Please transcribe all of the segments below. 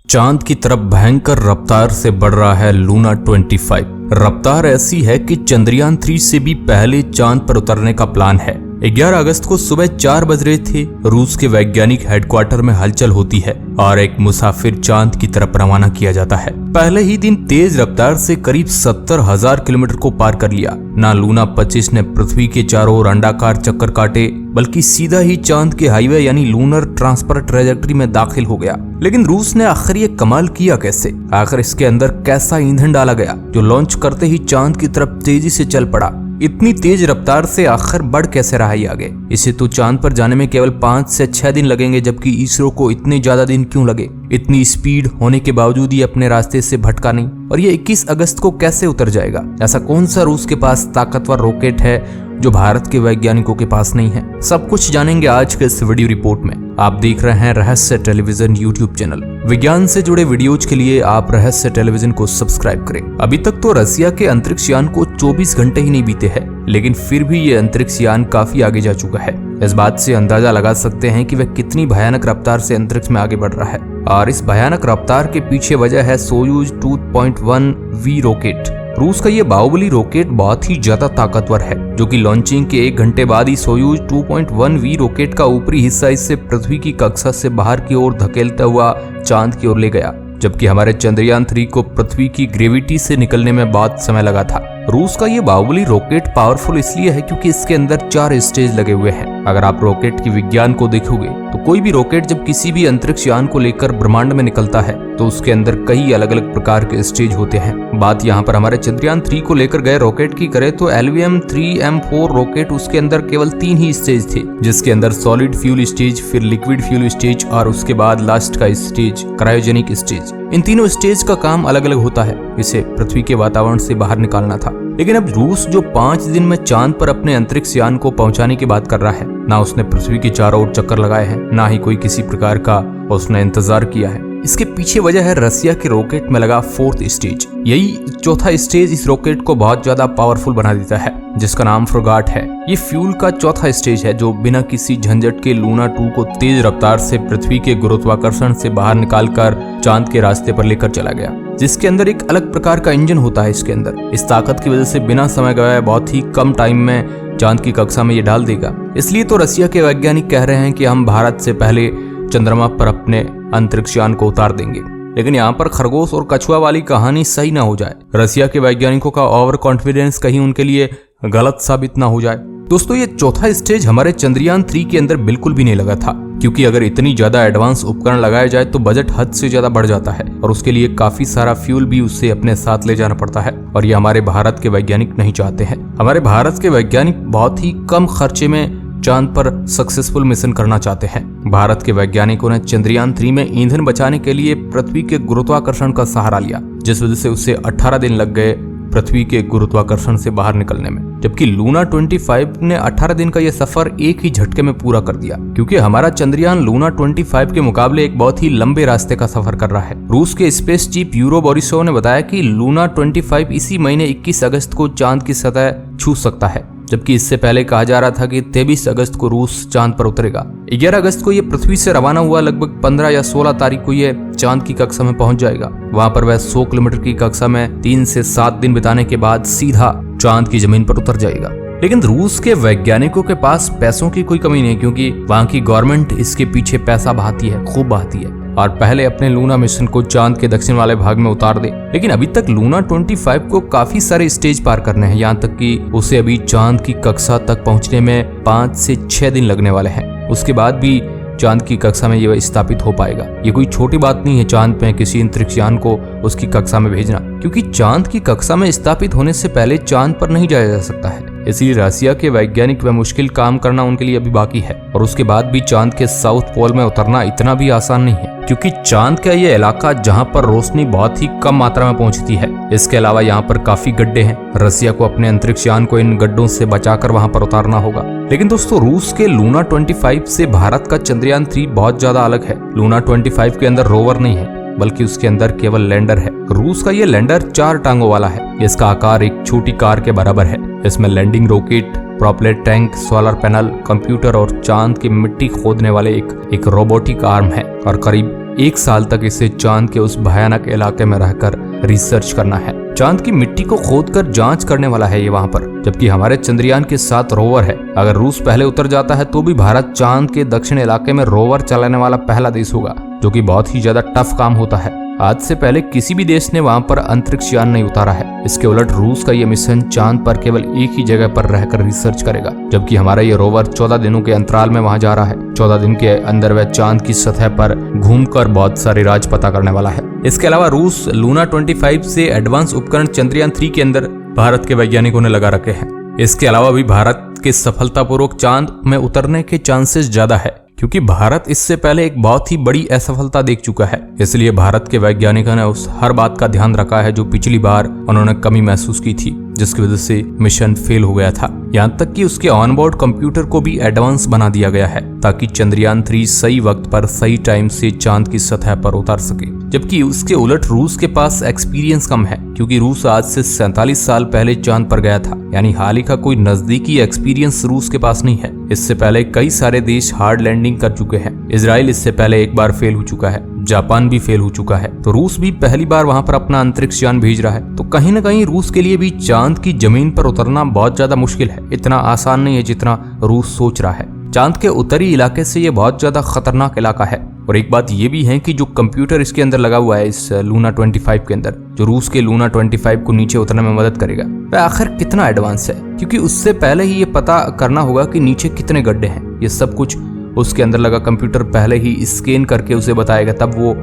चांद की तरफ भयंकर रफ्तार से बढ़ रहा है लूना 25। रफ्तार ऐसी है कि चंद्रयान 3 से भी पहले चांद पर उतरने का प्लान है। 11 अगस्त को सुबह 4 बज रहे थे। रूस के वैज्ञानिक हेडक्वार्टर में हलचल होती है और एक मुसाफिर चांद की तरफ रवाना किया जाता है। पहले ही दिन तेज रफ्तार से करीब 70,000 किलोमीटर को पार कर लिया। ना लूना 25 ने पृथ्वी के चारों ओर अंडाकार चक्कर काटे, बल्कि सीधा ही चांद के हाईवे यानी लूनर ट्रांसफर ट्रेजेक्टरी में दाखिल हो गया। लेकिन रूस ने आखिर ये कमाल किया कैसे? आखिर इसके अंदर कैसा ईंधन डाला गया जो लॉन्च करते ही चांद की तरफ तेजी से चल पड़ा? इतनी तेज रफ्तार से आखिर बढ़ कैसे रहा ये आगे? इसे तो चांद पर जाने में केवल 5 से 6 दिन लगेंगे, जबकि इसरो को इतने ज्यादा दिन क्यों लगे? इतनी स्पीड होने के बावजूद ये अपने रास्ते से भटका नहीं, और ये 21 अगस्त को कैसे उतर जाएगा? ऐसा कौन सा रूस के पास ताकतवर रॉकेट है जो भारत के वैज्ञानिकों के पास नहीं है? सब कुछ जानेंगे आज के इस वीडियो रिपोर्ट में। आप देख रहे हैं रहस्य टेलीविजन यूट्यूब चैनल। विज्ञान से जुड़े वीडियोज के लिए आप रहस्य टेलीविजन को सब्सक्राइब करें। अभी तक तो रसिया के अंतरिक्ष यान को 24 घंटे ही नहीं बीते हैं, लेकिन फिर भी ये अंतरिक्ष यान काफी आगे जा चुका है। इस बात से अंदाजा लगा सकते हैं कि वह कितनी भयानक रफ्तार से अंतरिक्ष में आगे बढ़ रहा है, और इस भयानक रफ्तार के पीछे वजह है सोयूज 2.1V रॉकेट। रूस का ये बाहुबली रॉकेट बहुत ही ज्यादा ताकतवर है, जो कि लॉन्चिंग के 1 घंटे बाद ही सोयूज 2.1V रॉकेट का ऊपरी हिस्सा इसे पृथ्वी की कक्षा से बाहर की ओर धकेलता हुआ चांद की ओर ले गया, जबकि हमारे चंद्रयान 3 को पृथ्वी की ग्रेविटी से निकलने में बहुत समय लगा था। रूस का ये बाहुबली रॉकेट पावरफुल इसलिए है क्योंकि इसके अंदर 4 स्टेज लगे हुए हैं। अगर आप रॉकेट की विज्ञान को देखोगे तो कोई भी रॉकेट जब किसी भी अंतरिक्ष यान को लेकर ब्रह्मांड में निकलता है तो उसके अंदर कई अलग अलग प्रकार के स्टेज होते हैं। बात यहाँ पर हमारे चंद्रयान 3 को लेकर गए रॉकेट की करें तो LVM-3M4 रॉकेट, उसके अंदर केवल 3 ही स्टेज थे, जिसके अंदर सॉलिड फ्यूल स्टेज, फिर लिक्विड फ्यूल स्टेज और उसके बाद लास्ट का स्टेज क्रायोजेनिक स्टेज। इन तीनों स्टेज का काम अलग अलग होता है, इसे पृथ्वी के वातावरण से बाहर निकालना था। लेकिन अब रूस जो 5 दिन में चांद पर अपने अंतरिक्ष यान को पहुंचाने की बात कर रहा है, ना उसने पृथ्वी के चारों ओर चक्कर लगाए हैं, ना ही कोई किसी प्रकार का उसने इंतजार किया है। इसके पीछे वजह है रसिया के रॉकेट में लगा 4th स्टेज। यही 4था स्टेज इस रॉकेट को बहुत ज्यादा पावरफुल बना देता है, जिसका नाम फ्रोगाट है। ये फ्यूल का 4था स्टेज है जो बिना किसी झंझट के लूना 2 को तेज रफ्तार से पृथ्वी के गुरुत्वाकर्षण से बाहर निकालकर चांद के रास्ते पर लेकर चला गया, जिसके अंदर एक अलग प्रकार का इंजन होता है इसके अंदर। इस ताकत की वजह से बिना समय गवाए बहुत ही कम टाइम में चांद की कक्षा में ये डाल देगा। इसलिए तो रसिया के वैज्ञानिक कह रहे हैं कि हम भारत से पहले चंद्रमा पर अपने अंतरिक्ष यान को उतार देंगे। लेकिन यहाँ पर खरगोश और कछुआ वाली कहानी सही ना हो जाए, रसिया के वैज्ञानिकों का ओवर कॉन्फिडेंस कहीं उनके लिए गलत साबित ना हो जाए। दोस्तों, ये 4था स्टेज हमारे चंद्रयान 3 के अंदर बिल्कुल भी नहीं लगा था, क्योंकि अगर इतनी ज्यादा एडवांस उपकरण लगाया जाए तो बजट हद से ज्यादा बढ़ जाता है और उसके लिए काफी सारा फ्यूल भी उससे अपने साथ ले जाना पड़ता है, और ये हमारे भारत के वैज्ञानिक नहीं चाहते हैं। हमारे भारत के वैज्ञानिक बहुत ही कम खर्चे में चांद पर सक्सेसफुल मिशन करना चाहते हैं। भारत के वैज्ञानिकों ने चंद्रयान 3 में ईंधन बचाने के लिए पृथ्वी के गुरुत्वाकर्षण का सहारा लिया, जिस वजह से उसे 18 दिन लग गए पृथ्वी के गुरुत्वाकर्षण से बाहर निकलने में, जबकि लूना 25 ने 18 दिन का यह सफर एक ही झटके में पूरा कर दिया, क्योंकि हमारा चंद्रयान लूना 25 के मुकाबले एक बहुत ही लंबे रास्ते का सफर कर रहा है। रूस के स्पेस चीफ यूरो बोरिसोव ने बताया कि लूना 25 इसी महीने 21 अगस्त को चांद की सतह छू सकता है, जबकि इससे पहले कहा जा रहा था कि 23 अगस्त को रूस चांद पर उतरेगा। 11 अगस्त को यह पृथ्वी से रवाना हुआ, लगभग 15 या 16 तारीख को यह चांद की कक्षा में पहुंच जाएगा। वहां पर वह 100 किलोमीटर की कक्षा में 3 से 7 दिन बिताने के बाद सीधा चांद की जमीन पर उतर जाएगा। लेकिन रूस के वैज्ञानिकों के पास पैसों की कोई कमी नहीं, क्योंकि वहां की गवर्नमेंट इसके पीछे पैसा बहाती है, खूब बहाती है, और पहले अपने लूना मिशन को चांद के दक्षिण वाले भाग में उतार दे। लेकिन अभी तक लूना 25 को काफी सारे स्टेज पार करने हैं, यहाँ तक कि उसे अभी चांद की कक्षा तक पहुंचने में 5 से 6 दिन लगने वाले हैं। उसके बाद भी चांद की कक्षा में यह स्थापित हो पाएगा। ये कोई छोटी बात नहीं है चांद पे किसी अंतरिक्ष यान को उसकी कक्षा में भेजना, क्योंकि चांद की कक्षा में स्थापित होने से पहले चांद पर नहीं जाया जा सकता है। इसलिए रसिया के वैज्ञानिक वह मुश्किल काम करना उनके लिए अभी बाकी है, और उसके बाद भी चांद के साउथ पोल में उतरना इतना भी आसान नहीं है, क्योंकि चांद का यह इलाका जहां पर रोशनी बहुत ही कम मात्रा में पहुंचती है। इसके अलावा यहाँ पर काफी गड्ढे हैं। रसिया को अपने अंतरिक्ष यान को इन गड्ढों से बचाकर वहां पर उतारना होगा। लेकिन दोस्तों, रूस के लूना 25 से भारत का चंद्रयान 3 बहुत ज्यादा अलग है। लूना 25 के अंदर रोवर नहीं है, बल्कि उसके अंदर केवल लैंडर है। रूस का ये लैंडर 4 टांगों वाला है। इसका आकार एक छोटी कार के बराबर है। इसमें landing rocket, propeller tank, solar panel, computer और चांद की मिट्टी खोदने वाले एक रोबोटिक आर्म है, और करीब 1 साल तक इसे चांद के उस भयानक इलाके में रहकर रिसर्च करना है। चांद की मिट्टी को खोदकर जांच करने वाला है ये वहां पर, जबकि हमारे चंद्रयान के साथ रोवर है। अगर रूस पहले उतर जाता है तो भी भारत चांद के दक्षिण इलाके में रोवर चलाने वाला पहला देश होगा, जो कि बहुत ही ज्यादा टफ काम होता है। आज से पहले किसी भी देश ने वहां पर अंतरिक्ष यान नहीं उतारा है। इसके उलट रूस का ये मिशन चांद पर केवल एक ही जगह पर रहकर रिसर्च करेगा, जबकि हमारा ये रोवर 14 दिनों के अंतराल में वहां जा रहा है। 14 दिन के अंदर वह चांद की सतह पर घूमकर बहुत सारे राज पता करने वाला है। इसके अलावा रूस लूना 25 से एडवांस उपकरण चंद्रयान 3 के अंदर भारत के वैज्ञानिकों ने लगा रखे हैं। इसके अलावा भी भारत के सफलतापूर्वक चांद में उतरने के चांसेस ज्यादा है, क्योंकि भारत इससे पहले एक बहुत ही बड़ी असफलता देख चुका है। इसलिए भारत के वैज्ञानिकों ने उस हर बात का ध्यान रखा है जो पिछली बार उन्होंने कमी महसूस की थी, जिसकी वजह से मिशन फेल हो गया था। यहाँ तक कि उसके ऑनबोर्ड कंप्यूटर को भी एडवांस बना दिया गया है, ताकि चंद्रयान 3 सही वक्त पर सही टाइम से चांद की सतह पर उतर सके। जबकि उसके उलट रूस के पास एक्सपीरियंस कम है, क्योंकि रूस आज से 47 साल पहले चांद पर गया था। यानी हाल ही का कोई नजदीकी एक्सपीरियंस रूस के पास नहीं है। इससे पहले कई सारे देश हार्ड लैंडिंग कर चुके हैं। इजराइल इससे पहले एक बार फेल हो चुका है, जापान भी फेल हो चुका है, तो रूस भी पहली बार वहां पर अपना अंतरिक्ष यान भेज रहा है। तो कहीं ना कहीं रूस के लिए भी चांद की जमीन पर उतरना बहुत ज्यादा मुश्किल है। इतना आसान नहीं है जितना रूस सोच रहा है। चांद के उत्तरी इलाके से ये बहुत ज्यादा खतरनाक इलाका है। और एक बात ये भी है कि जो कंप्यूटर इसके अंदर लगा हुआ है, इस लूना 25 के अंदर, जो रूस के लूना 25 को नीचे उतरने में मदद करेगा, वह आखिर कितना एडवांस है, क्योंकि उससे पहले ही ये पता करना होगा कि नीचे कितने गड्ढे हैं। ये सब कुछ उसके अंदर लगा कंप्यूटर पहले ही स्कैन करके उसे बताएगा, तब वो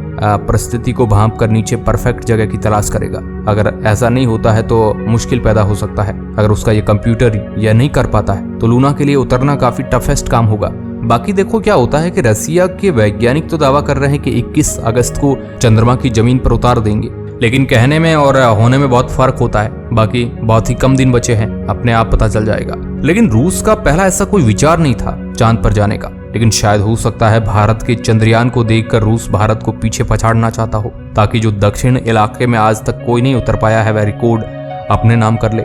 परिस्थिति को भांप कर नीचे परफेक्ट जगह की तलाश करेगा। अगर ऐसा नहीं होता है तो मुश्किल पैदा हो सकता है। अगर उसका ये कंप्यूटर यह नहीं कर पाता है तो लूना के लिए उतरना काफी टफेस्ट काम होगा। बाकी देखो क्या होता है कि रसिया के वैज्ञानिक तो दावा कर रहे हैं कि 21 अगस्त को चंद्रमा की जमीन पर उतार देंगे, लेकिन कहने में और होने में बहुत फर्क होता है। बाकी बहुत ही कम दिन बचे हैं, अपने आप पता चल जाएगा। लेकिन रूस का पहला ऐसा कोई विचार नहीं था चांद पर जाने का, लेकिन शायद हो सकता है भारत के चंद्रयान को देखकर रूस भारत को पीछे पछाड़ना चाहता हो, ताकि जो दक्षिण इलाके में आज तक कोई नहीं उतर पाया है वह रिकॉर्ड अपने नाम कर ले।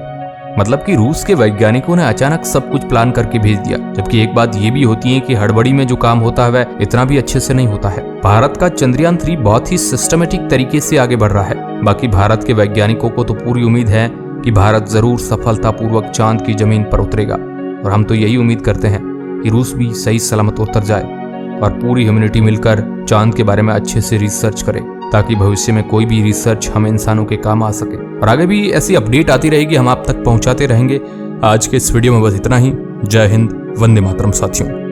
मतलब कि रूस के वैज्ञानिकों ने अचानक सब कुछ प्लान करके भेज दिया। जबकि एक बात ये भी होती है कि हड़बड़ी में जो काम होता है वह इतना भी अच्छे से नहीं होता है। भारत का चंद्रयान 3 बहुत ही सिस्टमेटिक तरीके से आगे बढ़ रहा है। बाकी भारत के वैज्ञानिकों को तो पूरी उम्मीद है कि भारत जरूर सफलतापूर्वक चांद की जमीन पर उतरेगा, और हम तो यही उम्मीद करते हैं कि रूस भी सही सलामत उतर जाए और पूरी ह्यूमैनिटी मिलकर चांद के बारे में अच्छे से रिसर्च करे, ताकि भविष्य में कोई भी रिसर्च हम इंसानों के काम आ सके। और आगे भी ऐसी अपडेट आती रहेगी, हम आप तक पहुंचाते रहेंगे। आज के इस वीडियो में बस इतना ही। जय हिंद, वंदे मातरम साथियों।